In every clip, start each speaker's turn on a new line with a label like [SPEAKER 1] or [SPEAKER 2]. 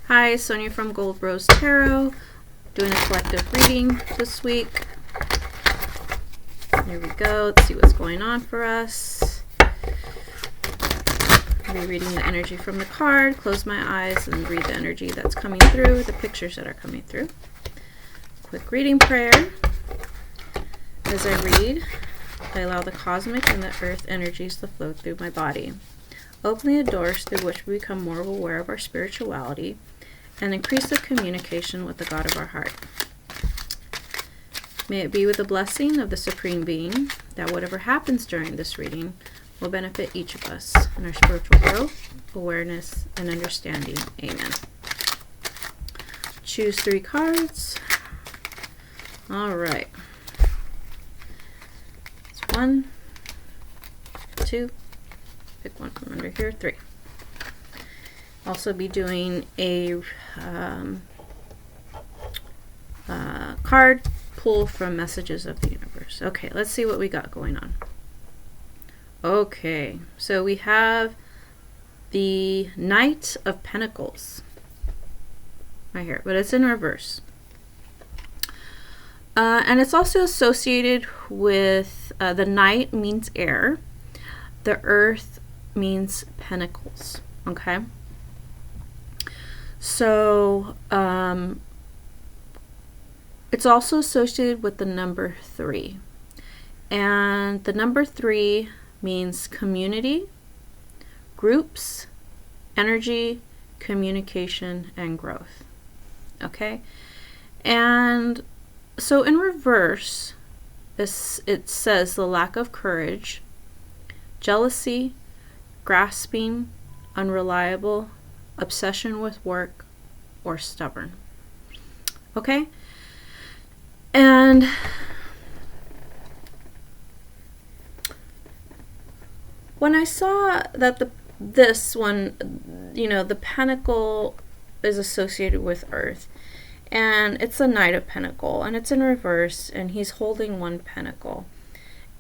[SPEAKER 1] Hi, Sonia from Gold Rose Tarot, doing a collective reading this week. Here we go. Let's see what's going on for us. Rereading the energy from the card. Close my eyes and read the energy that's coming through, the pictures that are coming through. Quick reading prayer. As I read, I allow the cosmic and the earth energies to flow through my body, opening the doors through which we become more aware of our spirituality and increase the communication with the God of our heart. May it be with the blessing of the Supreme Being that whatever happens during this reading will benefit each of us in our spiritual growth, awareness, and understanding. Amen. Choose 3 cards. All right. It's 1, 2, pick one from under here, 3. Also be doing a card pull from Messages of the Universe. Okay, let's see what we got going on. Okay, so we have the Knight of Pentacles right here, but it's in reverse. And it's also associated with the Knight means air. The Earth means pentacles. Okay. So it's also associated with the number 3. And the number 3 means community, groups, energy, communication, and growth. Okay? And so in reverse, it says the lack of courage, jealousy, grasping, unreliable, obsession with work, or stubborn. Okay? And when I saw that this one, the pentacle is associated with Earth, and it's a Knight of Pentacle, and it's in reverse, and he's holding one pentacle.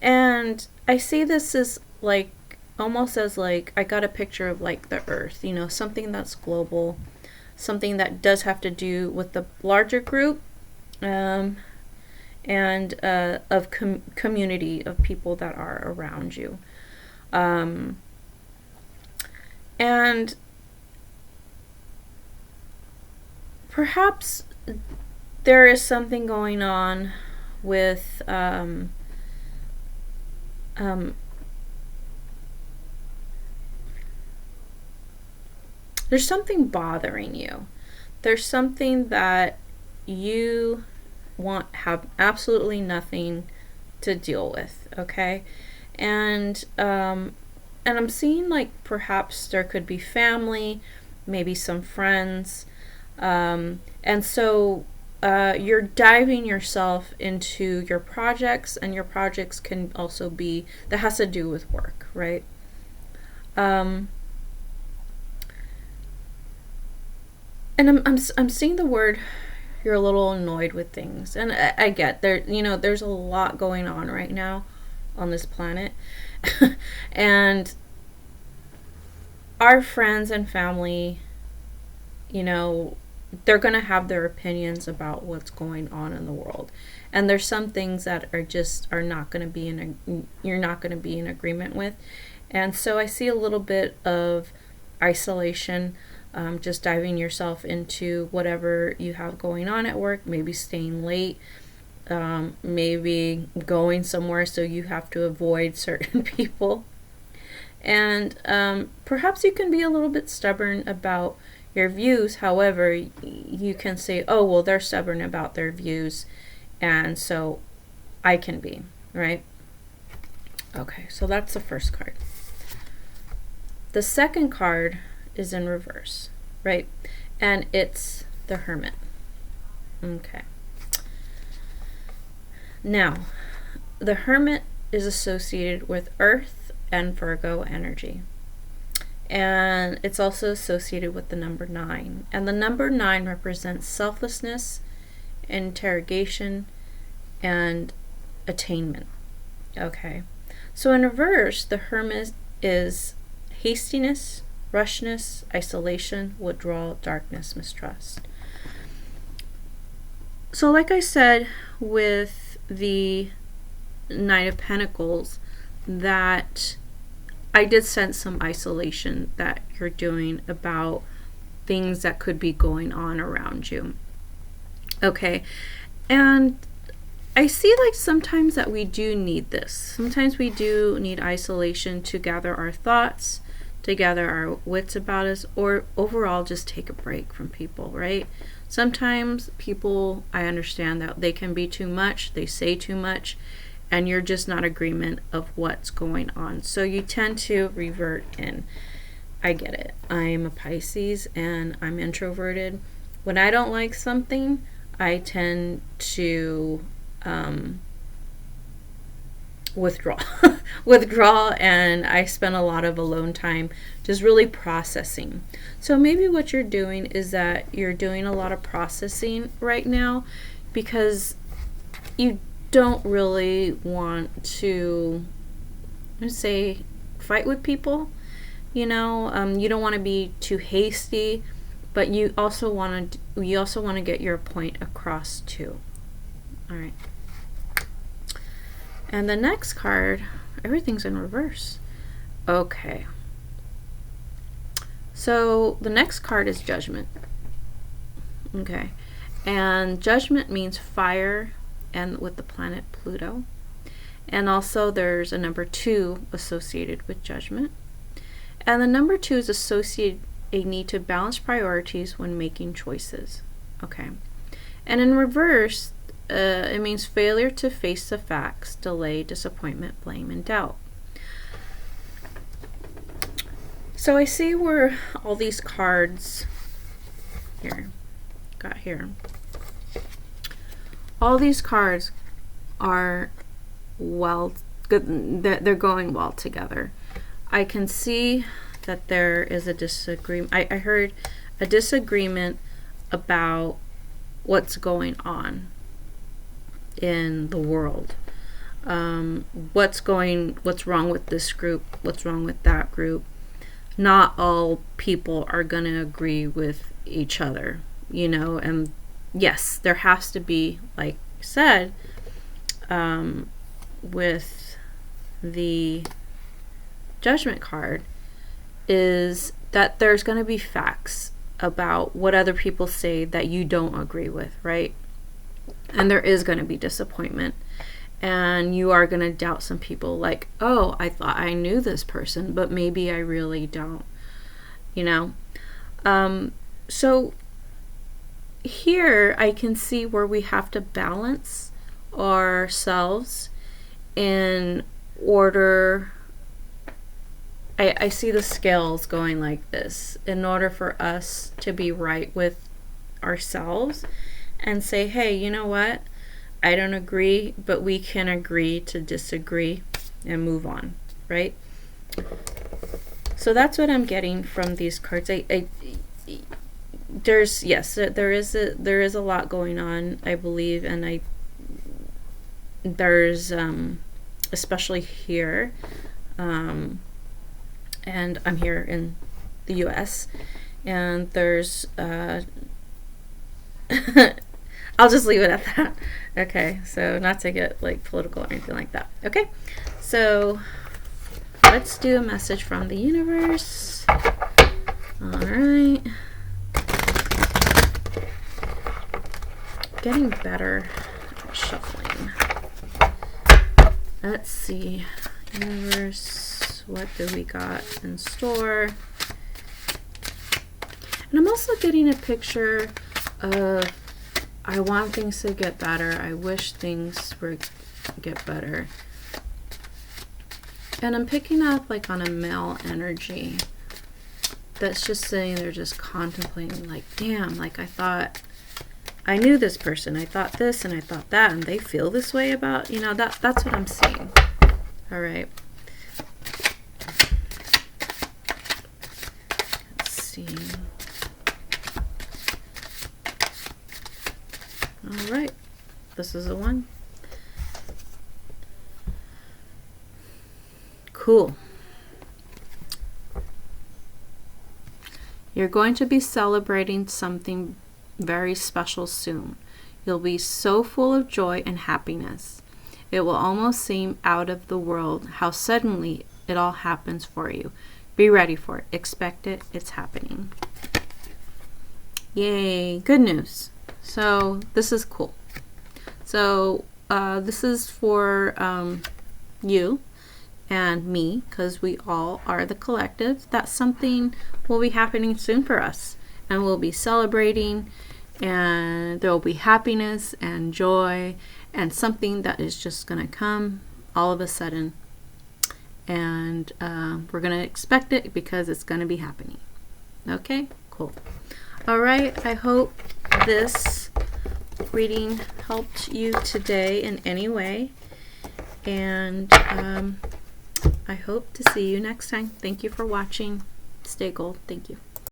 [SPEAKER 1] And I see this as like, almost as like, I got a picture of like the Earth, something that's global, something that does have to do with the larger group, and of community of people that are around you. And perhaps there is something going on with there's something bothering you. There's something that you have absolutely nothing to deal with, okay? And I'm seeing like perhaps there could be family, maybe some friends, and so you're diving yourself into your projects, and your projects can also be, that has to do with work, right? And I'm seeing the word, you're a little annoyed with things, and I get there. There's a lot going on right now on this planet, and our friends and family, they're gonna have their opinions about what's going on in the world, and there's some things that are not gonna be you're not gonna be in agreement with, and so I see a little bit of isolation. Just diving yourself into whatever you have going on at work, maybe staying late, maybe going somewhere so you have to avoid certain people. And perhaps you can be a little bit stubborn about your views. However, you can say, oh, well, they're stubborn about their views, and so I can be, right? Okay, so that's the first card. The second card is in reverse, right? And it's the Hermit. Okay. Now, the Hermit is associated with Earth and Virgo energy. And it's also associated with the number 9. And the number 9 represents selflessness, interrogation, and attainment. Okay. So in reverse, the Hermit is hastiness, rushness, isolation, withdrawal, darkness, mistrust. So like I said with the Knight of Pentacles, that I did sense some isolation that you're doing about things that could be going on around you. Okay, and I see like sometimes that we do need this. Sometimes we do need isolation to gather our thoughts, to gather our wits about us, or overall just take a break from people, right? Sometimes people, I understand that they can be too much, they say too much, and you're just not in agreement of what's going on. So you tend to revert in. I get it. I'm a Pisces and I'm introverted. When I don't like something, I tend to withdraw. Withdraw, and I spend a lot of alone time just really processing. So maybe what you're doing is that you're doing a lot of processing right now because you don't really want to, let's say, fight with people. You don't want to be too hasty, but you also want to get your point across too. All right. And the next card, everything's in reverse. Okay. So the next card is Judgment. Okay. And Judgment means fire, and with the planet Pluto. And also there's a number 2 associated with Judgment. And the number 2 is associated a need to balance priorities when making choices. Okay. And in reverse, it means failure to face the facts, delay, disappointment, blame, and doubt. So I see where all these cards here. All these cards are good. They're going well together. I can see that there is a disagreement. I heard a disagreement about what's going on in the world. What's wrong with this group? What's wrong with that group? Not all people are going to agree with each other, and yes, there has to be, like I said, with the Judgment card, is that there's going to be facts about what other people say that you don't agree with, right? And there is going to be disappointment, and you are going to doubt some people, like, oh, I thought I knew this person, but maybe I really don't, so here I can see where we have to balance ourselves in order. I see the scales going like this, in order for us to be right with ourselves and say, hey, you know what? I don't agree, but we can agree to disagree and move on, right? So that's what I'm getting from these cards. There is a lot going on, I believe, and there's especially here, and I'm here in the US, and there's I'll just leave it at that. Okay, so not to get like political or anything like that. Okay, so let's do a message from the universe. All right, getting better at shuffling. Let's see, universe, what do we got in store? And I'm also getting a picture of, I want things to get better. I wish things would get better. And I'm picking up like on a male energy that's just sitting there just contemplating, like, damn, like I thought I knew this person. I thought this and I thought that, and they feel this way about, that's what I'm seeing. All right. Let's see. All right. This is the one. Cool. You're going to be celebrating something very special soon. You'll be so full of joy and happiness. It will almost seem out of the world how suddenly it all happens for you. Be ready for it. Expect it. It's happening. Yay. Good news. So this is cool. So this is for you and me, because we all are the collective, that something will be happening soon for us, and we'll be celebrating, and there will be happiness and joy and something that is just going to come all of a sudden, and we're going to expect it because it's going to be happening. Okay, cool. All right, I hope this reading helped you today in any way, and I hope to see you next time. Thank you for watching. Stay gold. Thank you.